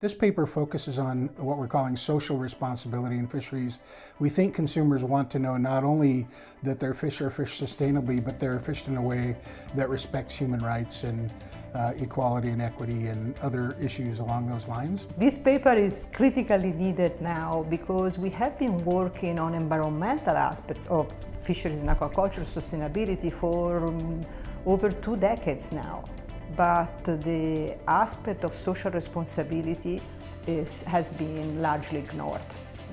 This paper focuses on what we're calling social responsibility in fisheries. We think consumers want to know not only that their fish are fished sustainably, but they're fished in a way that respects human rights and equality and equity and other issues along those lines. This paper is critically needed now because we have been working on environmental aspects of fisheries and aquaculture sustainability for over 2 decades now. But the aspect of social responsibility has been largely ignored.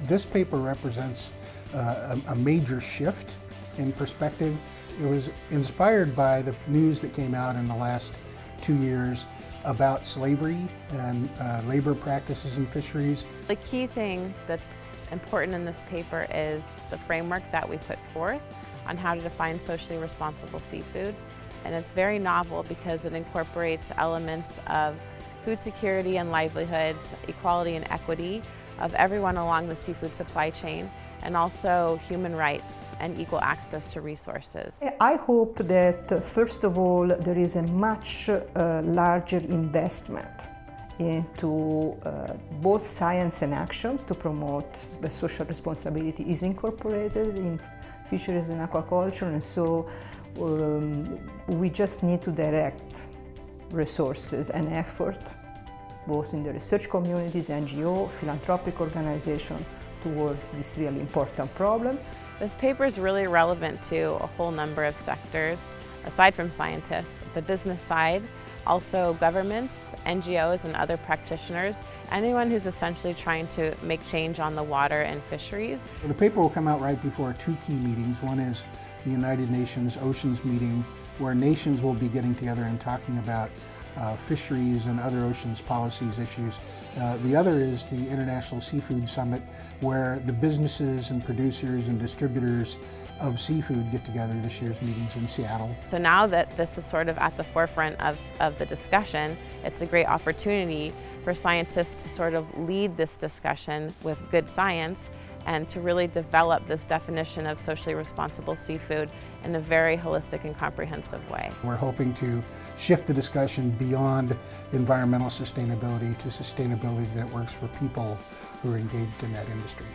This paper represents a major shift in perspective. It was inspired by the news that came out in the last 2 years about slavery and labor practices in fisheries. The key thing that's important in this paper is the framework that we put forth on how to define socially responsible seafood. And it's very novel because it incorporates elements of food security and livelihoods, equality and equity of everyone along the seafood supply chain, and also human rights and equal access to resources. I hope that, first of all, there is a much larger investment into both science and action to promote the social responsibility is incorporated in fisheries and aquaculture, and so we just need to direct resources and effort, both in the research communities, NGO, philanthropic organizations, towards this really important problem. This paper is really relevant to a whole number of sectors, aside from scientists, the business side, also governments, NGOs, and other practitioners, anyone who's essentially trying to make change on the water and fisheries. The paper will come out right before 2 key meetings. One is the United Nations Oceans meeting, where nations will be getting together and talking about fisheries and other oceans policies issues. The other is the International Seafood Summit, where the businesses and producers and distributors of seafood get together. This year's meeting's in Seattle. So now that this is sort of at the forefront of the discussion, it's a great opportunity for scientists to sort of lead this discussion with good science and to really develop this definition of socially responsible seafood in a very holistic and comprehensive way. We're hoping to shift the discussion beyond environmental sustainability to sustainability that works for people who are engaged in that industry.